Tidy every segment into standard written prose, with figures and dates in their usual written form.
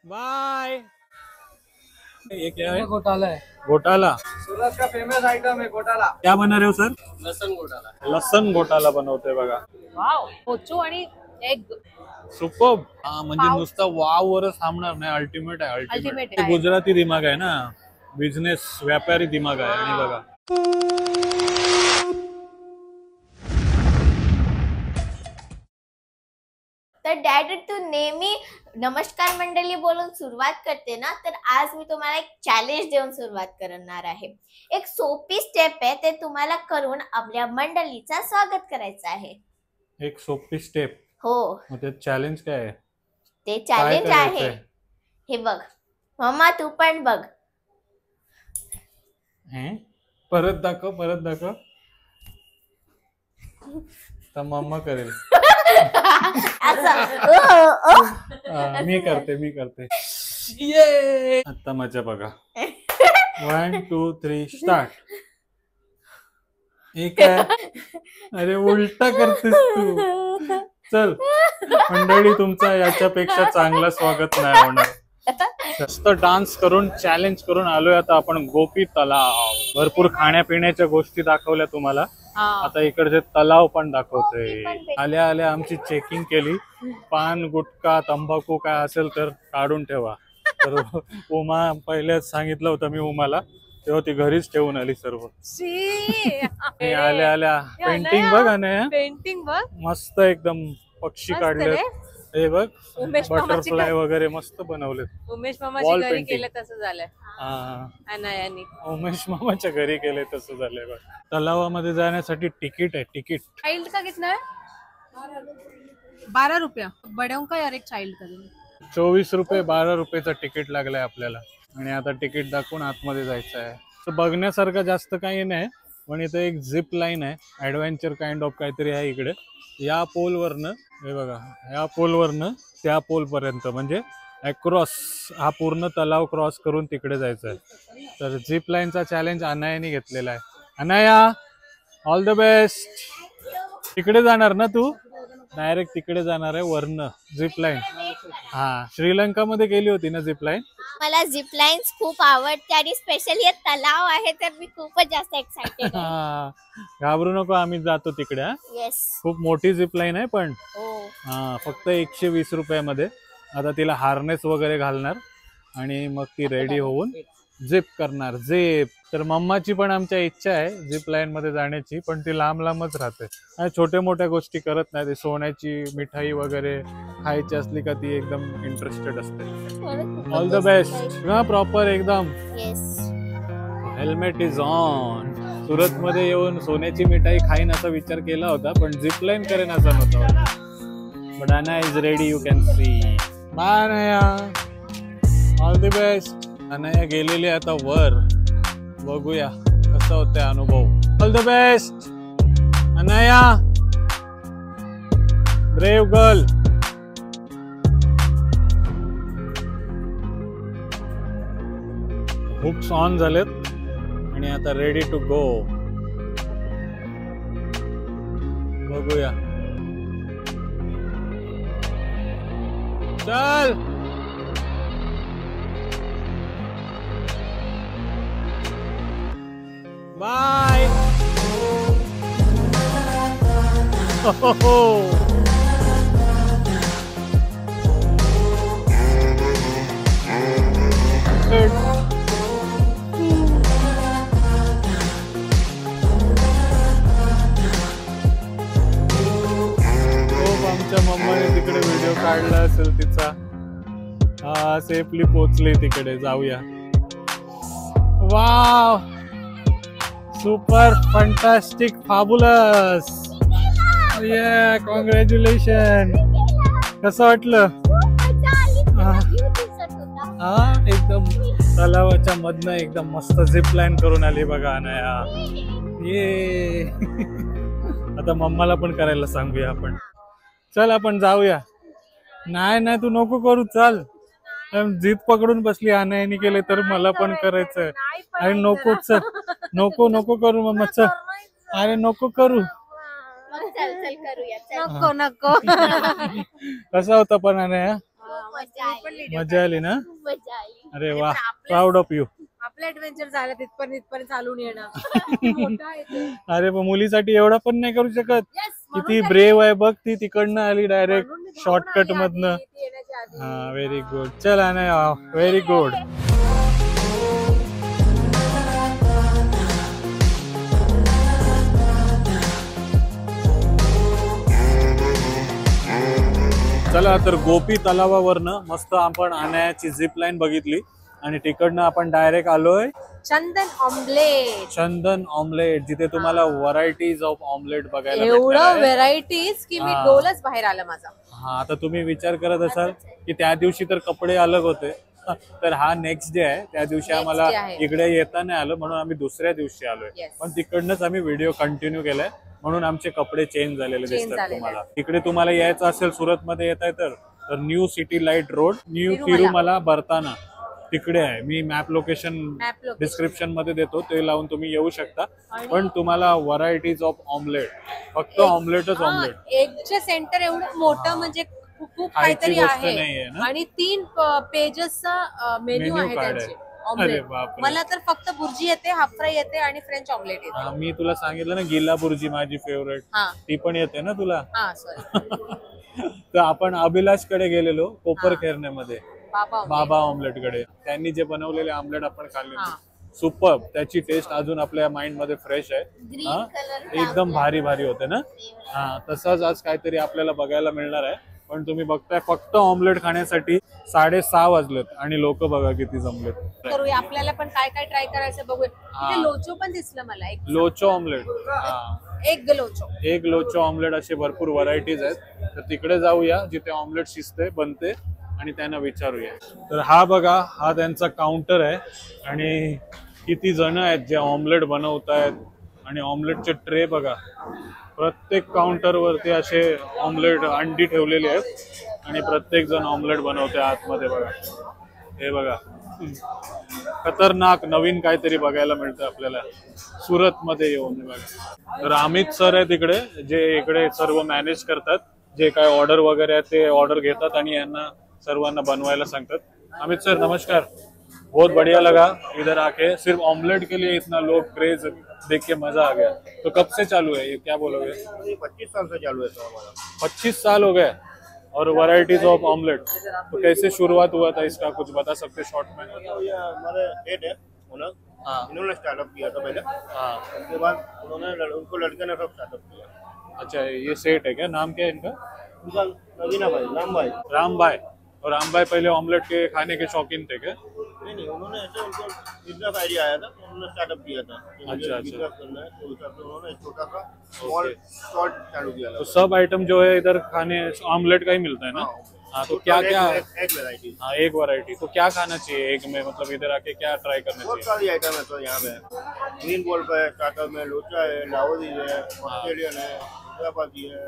Bye. ये क्या है? घोटाला है। घोटाला सूरत का फेमस आइटम है घोटाला। क्या बना रहे हो सर? लसन घोटाला। लसण घोटाला बनवतोय बघा। वाव, पोचू आणि एग सुपर। म्हणजे पाव. नुसतं वाव वरच थांबणार नाही, अल्टिमेट आहे Ultimate अल्टिमेट. आहे. गुजराती दिमाग आहे ना, बिझनेस व्यापारी दिमाग आहे. आणि बघा तर डॅड तू नेहमी नमस्कार मंडळी बोलून सुरुवात करते ना, तर आज मी तुम्हाला एक चॅलेंज देऊन सुरुवात करणार आहे. एक सोपी स्टेप आहे, ते तुम्हाला करून आपल्या मंडळीचा स्वागत करायचं आहे. एक सोपी स्टेप. हो, मग ते चॅलेंज काय आहे? ते चॅलेंज काय आहे. करायचंय? हे बघ मम्मा, तू पण बघ. परत दाखव. तर मम्मा करेल. असं मी करते. ये आता मजा बघा. 1 2 3 स्टार्ट. एक आहे. अरे उलटा करतेस तू. चल मंडळी, तुमचा याच्यापेक्षा चांगला स्वागत नाही होणार. जास्त डान्स करून चॅलेंज करून आलोय आता आपण गोपी तलाव. भरपूर खाण्यापिण्याच्या गोष्टी दाखवल्या तुम्हाला. आता इकडचे तलाव पण दाखवतोय. आल्या आल्या आमची चेकिंग केली. पान, गुटखा, तंबाखू काय असेल तर काढून ठेवा. तर उमा पहिलेच सांगितलं होतं मी उमाला, तेव्हा ती घरीच ठेवून आली सर्व. आल्या आल्या पेंटिंग बघ. आणि पेंटिंग बघ, मस्त एकदम पक्षी मस्त काढले. रे. हे बघ उमेश मामाची बटरफ्लाय वगैरे मस्त बनवले. उमेश Wall मामाची घरी painting. केलं तसं झालंय. अनायानी उमेश मामाच्या घरी केले तसं झालंय बघ. तलावामध्ये जाण्यासाठी तिकीट आहे. तिकीट चाइल्ड का कितना है? 12 रुपया. बड़ों का यार एक चाइल्ड का देंगे. 24 रुपये 12 रुपयेचं तिकीट लागलंय आपल्याला. आणि आता तिकीट दाखवून आतमध्ये जायचं आहे. तर बघण्यासारखं जास्त काही नाही, पण इथं एक झिप लाईन आहे. ऍडव्हेंचर काइंड ऑफ काहीतरी आहे इकडे. या पोलवरनं, हे बघा, या पोलवरनं त्या पोल पर्यंत, म्हणजे अक्रॉस हा पूर्ण तलाव क्रॉस करून तिकडे जायचं आहे. तर झिप लाईनचा चॅलेंज अनायाने घेतलेला आहे. Anaya, all the best. तिकडे जाणार ना तू? डायरेक्ट तिकडे जाणार आहे वरनं झिप लाईन. श्रीलंका मध्ये गेली होती ना झिप लाईन? मला झिप लाईन्स खूप आवडते आणि स्पेशली तलाव आहे तर मी खूपच जास्त एक्साइटेड आहे. घाबरू नको, आम्ही जातो तिकडे. येस. खूप मोठी झिप लाईन आहे पण. हो. फक्त 120 रुपयामध्ये. आता तिला हार्नेस वगैरे घालणार आणि मग ती रेडी होऊन झिप करणार. झिप तर मम्माची पण आमच्या इच्छा आहे झिप लाईन मध्ये जाण्याची, पण ती लांब लांबच राहते. छोट्या मोठ्या गोष्टी करत नाही. ती सोन्याची मिठाई वगैरे खायची असली का ती एकदम इंटरेस्टेड असते. All the best. प्रॉपर एकदम. Yes. Helmet is on. Surat मध्ये येऊन सोन्याची मिठाई खाईन असा विचार केला होता, पण झिप लाईन करेन असा नव्हता. But Ana is ready, you can see. Bye Anaya, all the best. Anaya गेलेली आता वर. बघूया कसा होता अनुभव. All the best Anaya, brave girl. Hooks on झालेत आणि आता रेडी टू गो. बघूया. चल. बाय. आमच्या मम्माने तिकडे व्हिडिओ काढला असेल तिचा. सेफली पोहोचले तिकडे. जाऊया. Wow, super, fantastic, fabulous. ये कॉंग्रॅच्युलेशन. कसं वाटलं? एकदम तलावाच्या मधनं एकदम मस्त झिप लाईन करून आली बघा अनया. ये आता मम्माला पण करायला सांगूया आपण. चल आपण जाऊया. नाही तू नको करू. चल, जीप पकडून बसली. अनयाने केले तर मला पण करायचंय. अरे नको. चल, नको करू मम्मा. चल, अरे नको करू. चल करूया. नको. कसा होता पण अनया? मजा आली. मजा आली ना? मजा आली. अरे वा, प्राऊड ऑफ यू. आपलं ऍडव्हेंचर झालं तिथपर्यंत चालून येणं मोठा आहे ते. अरे पण मुलीसाठी एवढा पण नाही करू शकत. Yes, किती ब्रेव आहे बघ, ती तिकडनं आली डायरेक्ट म्हणून मी धावून शॉर्टकट आली मधनं. आधी, ती येण्याच्या आधी. हा, व्हेरी गुड. चला ना, व्हेरी गुड. चला तर गोपी तलावावरनं मस्त आपण आणायची झिप लाईन बघितली आणि तिकडनं आपण डायरेक्ट आलोय चंदन ऑमलेट. चंदन ऑमलेट, जिथे तुम्हाला व्हरायटीज ऑफ ऑमलेट बघायला एवढं भेटणार आहे. व्हेरायटीज की मी हा. डोलच बाहेर आलं माझा. हा, आता तुम्ही विचार करत असाल की त्या दिवशी तर कपडे अलग होते, तर हा नेक्स्ट डे आहे. त्या दिवशी Next आम्हाला day आहे. इकडे येता नाही आलं म्हणून आम्ही दुसऱ्या दिवशी आलोय. Yes. पण तिकडनंच आम्ही व्हिडिओ कंटिन्यू केलाय म्हणून आमचे कपडे चेंज झालेले Change दिसतात झालेले तुम्हाला. इकडे तुम्हाला यायचं असेल सुरत मध्ये येत आहे तर new city light road, new Tirumala. Tirumala बरताना तिकडे आहे. मी map location map location. Description मध्ये देतो, ते लावून तुम्ही येऊ शकता. पण तुम्हाला व्हरायटीज ऑफ ऑमलेट, फक्त ऑमलेटच ऑमलेट. एगचे सेंटर एवढं मोठं म्हणजे खूप खायची काहीतरी गोष्ट नाहीये आहे ना? आणि 3 पेजेसचा मेन्यू Menu आहे card त्यांचे. आहे. अरे ऑमलेट बापरे. मला तर फक्त बुर्जी येते, हाफ फ्राय येते आणि फ्रेंच ऑमलेट येते. हा, मी तुला सांगितलं ना गिला बुर्जी माझी फेवरेट, हा ती पण येते ना तुला. हा सॉरी. तर आपण अभिलाष कडे गेलेलो कोपर खेरण्यामध्ये, बाबा बाबा ऑमलेट कडे. त्यांनी जे बनवलेले ऑमलेट आपण खाल्ले हा. सुपर. त्याची टेस्ट अजून आपल्या माइंड मध्ये फ्रेश आहे. ग्रीन हा, कलर एकदम भारी भारी होते ना. हा, तसाच आज काहीतरी आपल्याला बघायला मिळणार आहे. पण तुम्ही बघताय फक्त ऑमलेट खाण्यासाठी 6:30 वाजलेत आणि लोक बघा किती जमलेत. करूया, आपल्याला पण काय काय ट्राय करायचं बघूया. हा. तिथे लोचो पण दिसलं मला, एक लोचो ऑमलेट, हा, एक लोचो. एक लोचो ऑमलेट, असे भरपूर व्हरायटीज आहेत. तर तिकडे जाऊया जिथे ऑमलेट शिजते बनते आणि त्यांना विचारूया. तर हा बघा, हा त्यांचा काउंटर आहे आणि किती जण आहेत जे ऑमलेट बनवत आहेत. आणि ऑमलेटचे ट्रे बघा, प्रत्येक काउंटर वरती असे ऑमलेट अंडी ठेवलेली आहेत आणि प्रत्येक जण ऑमलेट बनवते आतमध्ये. बघा हे बघा, खतरनाक नवीन काहीतरी बघायला मिळतं आपल्याला सुरत मध्ये येऊन. बघा, तर अमित सर आहे तिकडे, जे इकडे सर्व मॅनेज करतात. जे काय ऑर्डर वगैरे आहे ते ऑर्डर घेतात आणि यांना सर्वांना बनवायला सांगतात. अमित सर नमस्कार, बहुत बढ़िया लगा इधर आके. सिर्फ ऑमलेट के लिए इतना लोग क्रेज देख के मजा आ गया. तो कब से चालू है ये, क्या बोलोगे? 25 साल से चालू है सर हमारा. 25 साल हो गए और वैरायटीज ऑफ ऑमलेट. तो कैसे शुरुआत हुआ था इसका, कुछ बता सकते शॉर्ट में? ये हमारे हेड है ओनर, हाँ इन्होंने स्टार्टअप किया था पहले. हाँ, उसके बाद उन्होंने उनको लड़के ने सब स्टार्टअप किया. अच्छा ये सेट है क्या, नाम क्या है इनका? उनका नगीना भाई, राम भाई. राम भाई. और राम भाई पहले ऑमलेट के खाने के शौकीन थे क्या? नहीं, उन्होंने ऐसे उनको बिजनेस आइडिया आया था, उन्होंने स्टार्टअप किया था. तो मुझे अच्छा. बिजनेस करना है, तो हिसाब से उन्होंने एक छोटा सा स्मॉल स्टॉल चालू किया था. तो सब आइटम जो है इधर खाने ऑमलेट का ही मिलता है ना? हाँ, तो क्या क्या, एक वेराइटी, हाँ एक वैरायटी. तो क्या खाना चाहिए एक में, मतलब इधर आके क्या ट्राई करना बहुत चाहिए? सारी आइटम है सर यहाँ पे. ग्रीन बॉल पे स्टार्टर में लोचा है, लाहौरी है, ऑस्ट्रेलियन है, हैदराबादी है.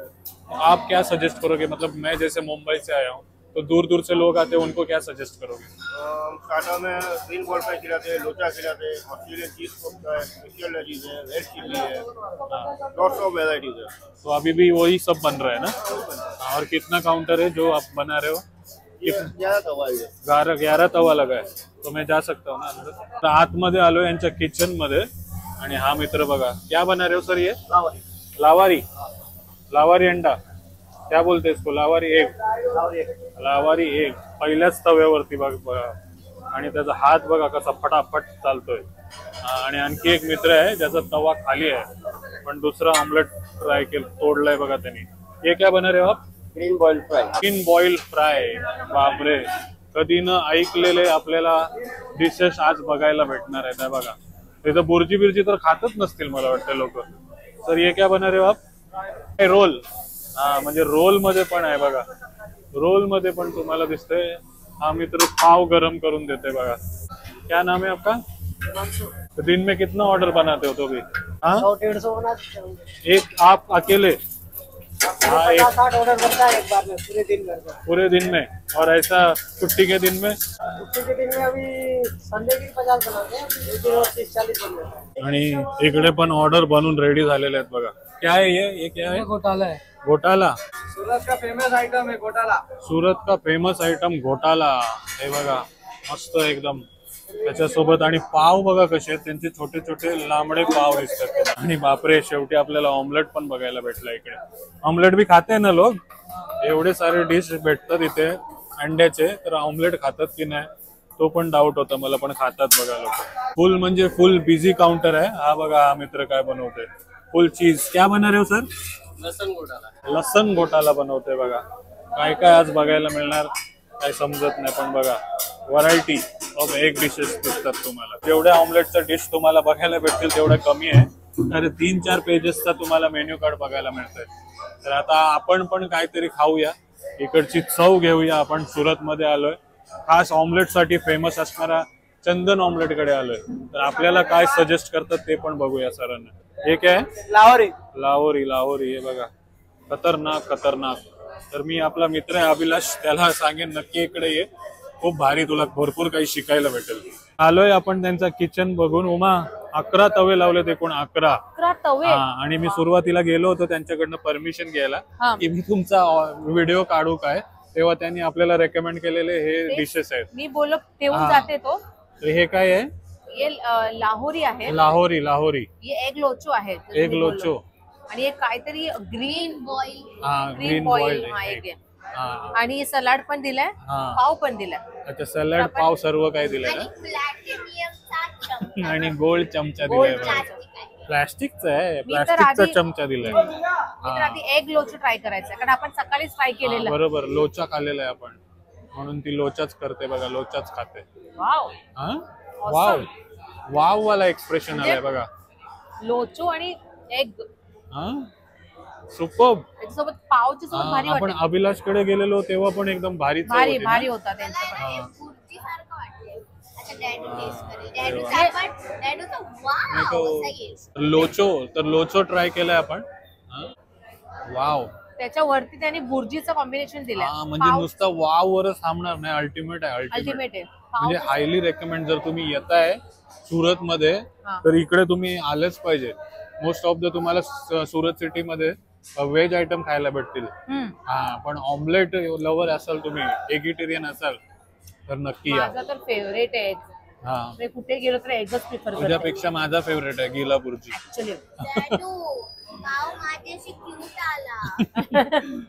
आप क्या सजेस्ट करोगे, मतलब मैं जैसे मुंबई से आया हूँ तो दूर दूर से लोग आते हैं, उनको क्या सजेस्ट करोगे? स्टार्टर में ग्रीन बॉल पे खिलाते हैं, लोचा खिलाते हैं, ऑस्ट्रेलियन चीज कोफ्ता है, स्पेशल लजीज है, रेड चिल्ली है, लॉट्स ऑफ वेराइटीज है. तो अभी भी वही सब बन रहा है ना? और कितना काउंटर है जो आप बना रहे हो? ये ज्यादा तवा है. 11 तवा लगा है, तो मैं जा सकता हूँ ना अंदर? तर आतमध्ये आलो यांच्या किचन मध्ये आणि हा मित्र बघा क्या बना रहे हो सर ये? लावारी. लावारी अंडा क्या बोलते इसको? लावारी एग. लावारी एग पहिल्याच तव्यावरती बघा आणि त्याचा हात बघा कसा फटाफट चालतोय. आणि आणखी एक मित्र आहे ज्याचा तवा खाली आहे पण दुसरा ऑमलेट ट्राय केलं, तोडलाय बघा त्यांनी. ये क्या बना रहे हो आप? Green ball fry. Green boil fry. बापरे, कधी न ऐकलेले आपल्याला डिशेस आज बघायला भेटणार आहेत. आहे बघा, तिथं बुर्जी बिर्जी तर खातच नसतील मला वाटतं लोक. सर ये क्या बना रहे हो आप? रोल. हा, म्हणजे रोल मध्ये पण आहे बघा. रोल मध्ये पण तुम्हाला दिसतंय हा मित्र पाव गरम करून देते बघा. क्या नाम है आपका? तो दिन में कितना ऑर्डर बनाते हो तो भी? हाँ, 150 बनाते हैं. एक आप अकेले? हाँ, एक 60 ऑर्डर बनता है एक बार में, पूरे दिन करते हैं. पूरे दिन में. और ऐसा छुट्टी के दिन में? छुट्टी के दिन में अभी संडे की 50 बनाते हैं, एक दिन और 30-40 बन जाता है. आणि इकडे पण ऑर्डर बनून रेडी झालेले आहेत बघा. क्या है ये क्या है? घोटाला है. घोटाला. सूरत का फेमस आइटम है घोटाला. सुरत का फेमस आयटम घोटाला. हे बघा मस्त एकदम. त्याच्यासोबत आणि पाव बघा कसे आहेत, त्यांचे छोटे छोटे लांबडे पाव दिसतात. आणि बापरे, शेवटी आपल्याला ऑमलेट पण बघायला भेटला इकडे. ऑमलेट भी खाते ना लोक. एवढे सारे डिश भेटतात इथे अंड्याचे, तर ऑमलेट खातात की नाही तो पण डाऊट होता मला, पण खातात बघा लोक. फुल म्हणजे फुल बिझी काउंटर आहे. हा बघा हा मित्र काय बनवतोय. फुल चीज. क्या बना रहे हो सर? लसन घोटाला. लसण घोटाला बनवतोय बघा. काय काय आज बघायला मिळणार काय समजत नाही, पण बघा व्हरायटी ऑफ एग डिशेस दिसतात तुम्हाला. जेवढ्या ऑमलेटचा डिश तुम्हाला बघायला भेटतील तेवढं कमी आहे. तर 3-4 पेजेसचा तुम्हाला मेन्यू कार्ड बघायला मिळतंय. तर आता आपण पण काहीतरी खाऊया, इकडची चव घेऊया. आपण सुरत मध्ये आलोय, खास ऑमलेट साठी फेमस असणारा चंदन ऑमलेट कडे आलोय. तर आपल्याला काय सजेस्ट करतात ते पण बघूया सरांना. हे काय? लाहौरी. लाहोरी. लाहोरी हे बघा, खतरनाक खतरनाक. तर मी आपला मित्र आहे अभिलाष, त्याला सांगेन नक्की इकडे ये, खूप भारी, तुला भरपूर काही शिकायला भेटेल. आलोय आपण त्यांचा किचन बघून. उमा 11 तवे लावलेत, एकूण 11 तवे. आणि मी सुरुवातीला गेलो होतो त्यांच्याकडनं परमिशन घ्यायला की मी तुमचा व्हिडिओ काढू काय, तेव्हा त्यांनी आपल्याला रेकमेंड केलेले हे डिशेस आहेत. मी बोलत ठेवून हा. जाते तो. तर हे काय आहे? ये लाहोरी आहे. लाहोरी. लाहोरी ये एग लोचो आहे. एग लोचो. आणि एक काहीतरी ग्रीन बॉईल. हा, ग्रीन ग्रीन बॉईल बॉइल्ड हा एक आहे. हा. आणि सलाड पण दिलाय, हा. पाव पण दिलाय. अच्छा, सॅलड, पाव सर्व काही दिलंय आणि ना. प्लॅटिनियमचा चमचा. आणि गोल्ड चमचा गोल्ड दिलाय बघा. प्लास्टिक आहे. प्लास्टिकचा आहे, मी तर प्लास्टिकचा आधी- चमचा दिलाय. मी तर आधी एग लोचो ट्राय करायचा, कारण आपण सकाळीच ट्राय हा, केलेलं. बरोबर, लोचा खाल्लेला आहे आपण, म्हणून ती लोचाच करते बघा, लोचाच खाते. वाव. हा, वाव वाव वाला एक्सप्रेशन आलाय बघा. लोचो आणि एग हा, सुपर्ब. त्याच्यासोबत पावच्या सोबत भारी आपण वाटतं. अभिलाष कडे गेलेलो तेव्हा पण एकदम भारी चव भारी होती ना. भारी होता त्यांचं पण. मला हे बुर्जीसारखं वाटतंय. आता डॅडू टेस्ट करेल. डॅडूचा पण डॅडूचा वाव असा येईल. लोचो, तर लोचो ट्राय केलाय आपण. हा? वाव. त्याच्यावरती त्यांनी बुर्जीचं कॉम्बिनेशन दिलंय. हा, म्हणजे नुसता वाव वरच थांबणार नाही, अल्टिमेट आहे. अल्टिमेट अल्टिमेट आहे. म्हणजे हायली रेकमेंड. जर तुम्ही येताय सुरत मध्ये हा. तर इकडे तुम्ही आलेच पाहिजे. मोस्ट ऑफ द तुम्हाला सुरत सिटी मध्ये व्हेज आयटम खायला भेटतील. हम्म. हा, पण ऑमलेट लवर असाल तुम्ही, एगिटेरियन असाल तर नक्की या. माझा तर फेवरेट आहे egg. हा, मी कुठे गेलो तर एगच प्रिफर करते तुझ्यापेक्षा माझा फेवरेट आहे गिला बुर्जी. ऍक्च्युली. डॅडू पाव माझ्याशी क्यूट आला.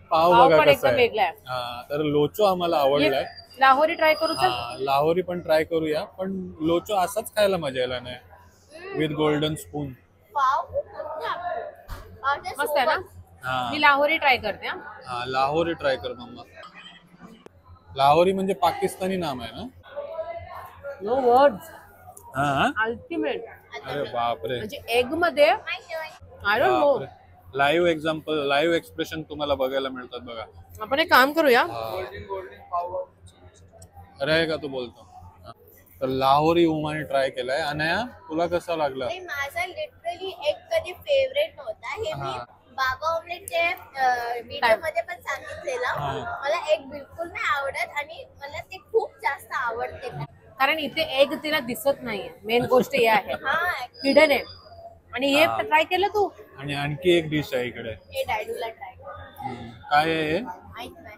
पाव पाव बघा पण कसा एकदम आहे. वेगळा आहे. हा, तर लोचो आम्हाला आवडलाय. लाहोरी ट्राय करू चल. हा, लाहोरी पण ट्राय करूया, पण लोचो असाच खायला मजा यायला नाही, विथ गोल्डन स्पून. पाव खूप लागतो. पावच्या मस्त आहे ना. सोबत हा, मी लाहोरी ट्राय करते. हा. हा, लाहोरी ट्राय कर मम्मा. लाहोरी म्हणजे पाकिस्तानी नाम आहे ना. No words. हा, अल्टिमेट. अरे बापरे. म्हणजे एग मध्ये I don't know. Live example, live expression तुम्हाला बघायला मिळतात बघा. आपण एक काम करूया. अरे का तू बोलतो. हा. तर लाहोरी उमाने ट्राय केलाय. अनया, तुला कसा लागला? नाही, माझा लिटरली एक कधी फेवरेट नव्हता. हे मी हा. बाबा ऑमलेटचे व्हिडिओ मध्ये पण सांगितलेलं. हा. मला एग बिलकुल नाही आवडत आणि मला ते खूप जास्त आवडते. कारण इथे एग तिला दिसत नाहीये. मेन गोष्ट ही आहे. हा, हिडन आहे. आणि हे हा. ट्राय केलं तू? आणि आणखी एक डिश आहे इकडे. हे डॅडूला ट्राय कर. काय आहे हे? माहित नाही.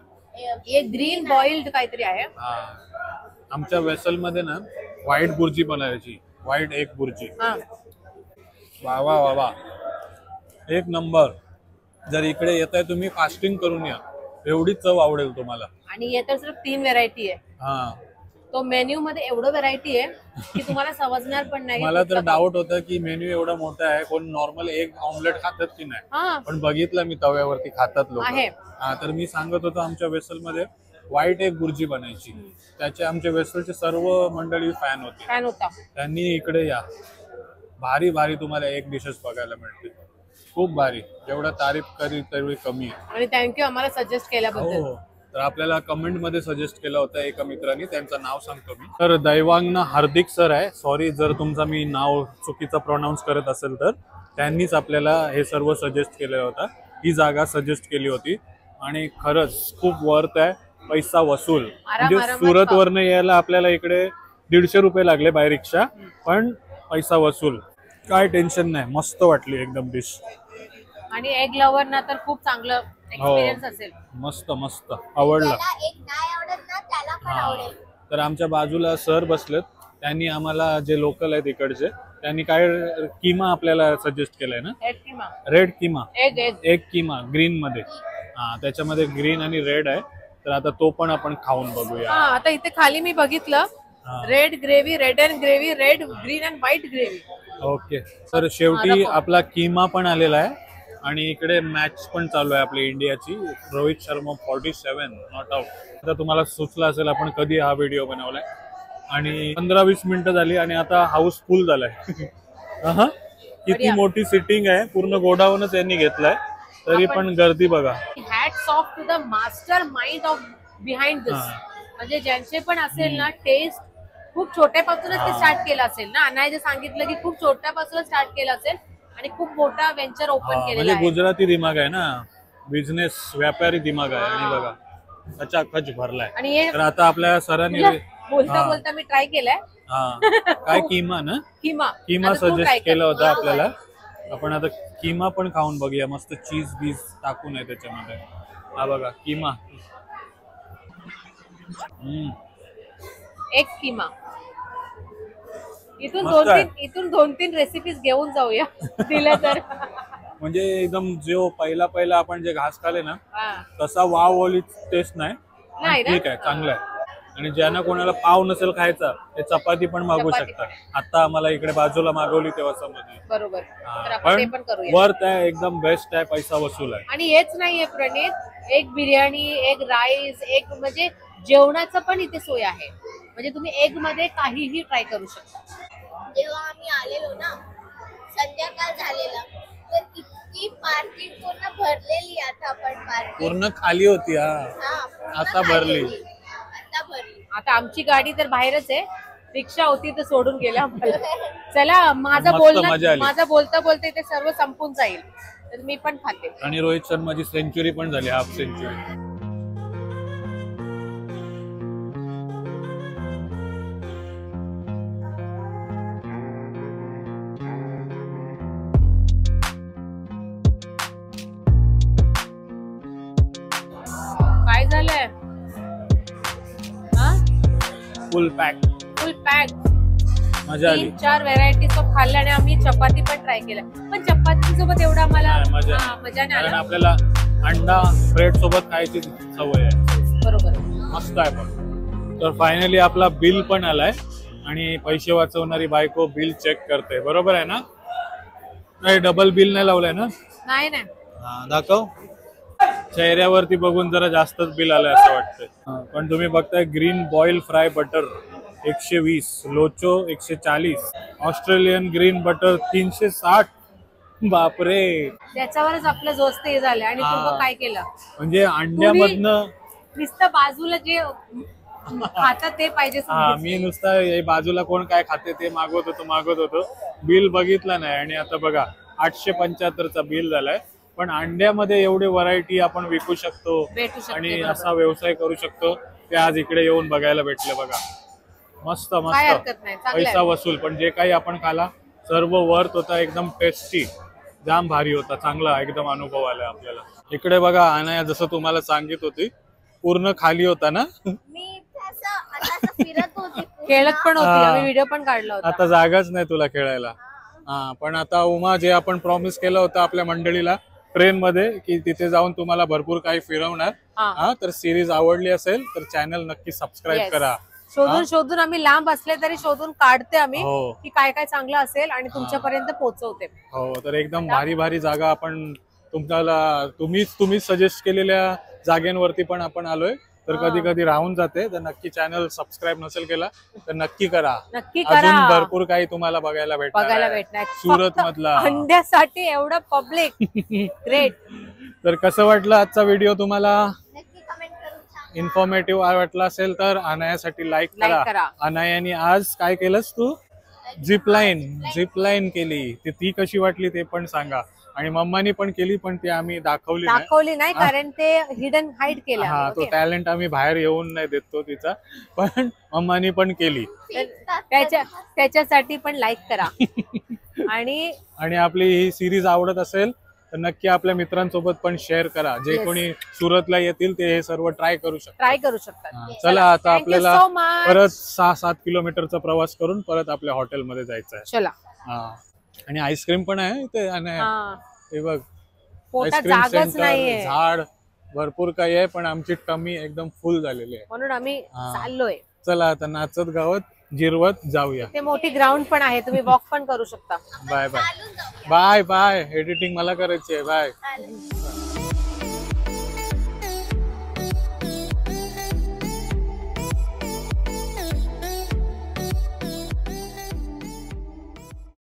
हे ग्रीन बॉइल्ड काहीतरी आहे. हा, आमच्या वेसल मध्ये ना व्हाईट बुर्जी बनायची, व्हाईट एग बुर्जी. हा. वा वा वा वा, एक नंबर. जर इकडे येताय तुम्ही फास्टिंग करून या, एवढी चव आवडेल तुम्हाला. आणि हे तर सिर्फ 3 व्हेरायटी आहे. हा, तो मेन्यू मध्ये एवढं व्हेरायटी आहे की तुम्हाला समजणार पण नाही. मला तर डाऊट होता की मेन्यू एवढा मोठा आहे, कोण नॉर्मल एग ऑमलेट खातात की नाही. हा. पण बघितलं मी तव्यावरती खातात लोक. आहे. हा, तर मी सांगत होतो आमच्या वेसल मध्ये व्हाईट एग बुर्जी बनायची. त्याचे आमच्या वेसलचे सर्व मंडळी फॅन होते. फॅन होता. त्यांनी इकडे या, भारी भारी तुम्हाला एग डिशेस बघायला मिळतील. खूप भारी, जेवढा तारीफ करी तेवढी कमी आहे. आणि थँक्यू आम्हाला सजेस्ट केल्याबद्दल. हो, तर आपल्याला कमेंट मध्ये सजेस्ट केलं होतं एका मित्रांनी, त्यांचं नाव सांगतो मी. तर दैवांगना हार्दिक सर आहे, सॉरी जर तुमचा मी नाव चुकीचं प्रोनाऊन्स करत असेल तर. त्यांनीच आपल्याला हे सर्व सजेस्ट केलं होतं, ही जागा सजेस्ट केली होती. आणि खरंच खूप वर्थ आहे, पैसा वसूल. म्हणजे आरामात सुरत वरनं यायला आपल्याला इकडे 150 रुपये लागले बाय रिक्षा, पण पैसा वसूल, काय टेन्शन नाही. मस्त वाटली एकदम डिश. आणि एग लव्हर ना तर खूप चांगलं एक्सपिरियन्स असेल. मस्त मस्त आवडला. ज्याला एक नाही आवडत ना त्याला पण हा. आवडेल. तर आमच्या बाजूला सर बसलेत, त्यांनी आम्हाला जे लोकल आहेत इकडचे त्यांनी काय किमा आपल्याला सजेस्ट केलाय ना, egg keema. Red keema, egg egg एक किमा ग्रीन मध्ये. हा त्याच्यामध्ये ग्रीन आणि रेड आहे, तर आता तो पण आपण खाऊन बघूया. हा आता इथे खाली मी बघितलं हा. Red gravy, red and gravy, red green and white gravy. Okay, तर शेवटी आपला किमा पण आलेला आहे आणि इकडे मॅच पण चालू आहे आपली इंडियाची. Rohit Sharma 47 not out. आता तुम्हाला सुचलं असेल आपण कधी हा व्हिडिओ बनवलाय, आणि 15-20 मिनिटं झाली आणि आता हाऊस फुल झालाय. हा, किती मोठी सिटिंग आहे, पूर्ण गोडाऊनच यांनी घेतलाय, तरी पण गर्दी बघा. Hats off to the master mind of behind this. म्हणजे ज्यांचे पण असेल ना टेस्ट, खूप छोट्यापासूनच ते स्टार्ट केलं असेल ना. अनाय जे सांगितलं की खूप छोट्यापासूनच स्टार्ट केलं असेल आणि खूप मोठा वेंचर ओपन केलेला म्हणजे आहे. गुजराती दिमाग आहे ना, बिझनेस व्यापारी दिमाग आहे, आणि बघा खचाखच भरलाय. आणि हे तर आता आपल्या सरांनी बोलता बोलता मी ट्राय केलाय काय किमा ना, किमा. किमा आता तू try सजेस्ट कर. केलं होतं आपल्याला. आपण आता किमा पण खाऊन बघूया, मस्त चीज बीज टाकून आहे त्याच्यामध्ये. हा बघा किमा. एक किमा. मस्त आहे. इथून दोन तीन रेसिपीज घेऊन जाऊया दिलं तर. म्हणजे एकदम जो पहिला आपण जे घास खाले ना, हा. तसा वाव ओली टेस्ट नाही, पण नाही ना? ठीक आहे, चांगलं आहे. आणि ज्यांना कोणाला पाव नसेल खायचा ते चपाती पण मागवू चपाती. शकतात. आता आम्हाला इकडे बाजूला मागवली तेव्हा समजली. बरोबर. तर आपण पण ते पण करूया. वर्थ आहे, एकदम बेस्ट आहे, पैसा वसूल आहे. आणि हेच नाहीये प्रणित, एक बिर्याणी, एक राईस, एक म्हणजे जेवणाचं पण इथे सोय आहे. म्हणजे तुम्ही एग मध्ये काहीही ट्राय करू शकता. जेव्हा आम्ही आलेलो ना संध्याकाळ झालेला, तर इतकी पार्किंग पूर्ण भरलेली. आता पण पार्किंग पूर्ण खाली होती. आता भरली. आता भरली. आता आमची गाडी तर बाहेरच आहे, रिक्षा होती तर सोडून गेल्या आम्हाला. चला मस्त मजा आली. माझा बोलता बोलता इथे सर्व संपून जाईल, तर मी पण खाते. आणि रोहित शर्माची सेंचुरी पण झाली, हाफ सेंचुरी. काय झालंय? Full pack, full pack. मजा आली. 3-4 व्हेरायटीज ऑफ खाल्ल्या आणि आम्ही चपाती पण ट्राय केल्या, पण चपाती सोबत एवढा मला मजा मजा नाही कारण आला. आपल्याला अंडा ब्रेड सोबत खायची सवय आहे. बरोबर. मस्त आहे. पण तर फायनली आपला बिल पण आलाय आणि पैसे वाचवणारी बायको बिल चेक करते, बरोबर आहे ना? नाही डबल बिल नाही लावलंय ना? नाही नाही. दाखव. चेहऱ्यावरती बघून जरा जास्तच बिल आलंय असं वाटतंय. पण तुम्ही बघताय green boil fry butter 120, locho 140, Australian green butter 360. बापरे, त्याच्यावरच आपलं जोस्त हे झालं. आणि तू बघ काय केलं, म्हणजे अंड्यामधनं. नुसतं बाजूला जे खातात ते पाहिजे. मी नुसतं हे बाजूला कोण काय खाते ते मागवत होतो. बिल बघितलं नाही आणि आता बघा 875चा बिल झालाय. पण अंड्यामध्ये एवढे व्हरायटी आपण विकू शकतो भेटू शकते, आणि बरोबर. असा व्यवसाय करू शकतो, ते आज इकडे येऊन बघायला भेटले. बघा मस्त काय मस्त हरकत नाही, चांगलं पैसा आहे. वसूल. पण जे काही आपण खाला सर्व वर्थ होता, एकदम टेस्टी, जाम भारी होता, चांगला एकदम अनुभव आला आपल्याला. इकडे बघा अनाया जसं तुम्हाला सांगित होती पूर्ण खाली होता ना. मी इथे असं फिरत होती पूर्ण. खेळत पण होती, हा. आम्ही व्हिडिओ पण काढला होता. आता जागाच नाही तुला खेळायला. पण आता उमा जे आपण प्रॉमिस केलं होतं आपल्या मंडळीला ट्रेन मध्ये की तिथे जाऊन तुम्हाला भरपूर काही फिरवणार. तर सिरीज आवडली असेल तर चॅनल नक्की सबस्क्राईब Yes. करा. शोधून आम्ही लांब असले तरी शोधून काढते आम्ही हो. की काय काय चांगलं असेल आणि तुमच्यापर्यंत पोहोचवते. हो, तर एकदम भारी भारी जागा आपण तुम्हाला तुम्हीच सजेस्ट केलेल्या जागेंवरती पण आपण आलोय. तर कधी कधी राहून जाते, तर नक्की चॅनल सबस्क्राईब नसेल केला तर नक्की करा. नक्की अजून करा. भरपूर काही तुम्हाला बघायला भेटणार. सुरत फक्त मधला अंड्यासाठी एवढं पब्लिक. ग्रेट. तर कसं वाटलं आजचा व्हिडिओ तुम्हाला? नक्की कमेंट करून सांगा. इन्फॉर्मेटिव्ह वाटला असेल तर अनायासाठी लाईक करा. अनायाने आज काय केलंस तू? झिपलाईन केली. ती कशी वाटली ते पण सांगा. आणि मम्मानी पण केली, पण ती आम्ही दाखवली नाही कारण ते हिडन हाईड केलं. हा, तो टॅलेंट आम्ही बाहेर येऊन नाही देतो तिचा, पण मम्मानी पण केली. त्याच्यासाठी पण लाईक करा. आणि आपली ही सिरीज आवडत असेल तर नक्की आपल्या मित्रांसोबत पण शेअर करा. जे Yes. कोणी सुरतला येतील ते हे सर्व ट्राय करू शकतात. ट्राय करू शकतात. हा, चला आता Thank you आपल्याला so much. परत 6-7 किलोमीटरचा प्रवास करून परत आपल्या हॉटेलमध्ये जायचं आहे. चला. हा आणि आईस्क्रीम पण आहे इथे आणि हा. हे बघ पोटात आईस्क्रीम जागाच सेंटर, नाहीये झाड भरपूर काही आहे पण आमची टमी एकदम फुल झालेली आहे. म्हणून आम्ही हा. चाललोय. चला आता नाचत गावत जिरवत जाऊया. ते मोठी ग्राउंड पण आहे, तुम्ही वॉक पण करू शकता. Bye bye bye bye. Editing मला करायची आहे. बाय. चालेल.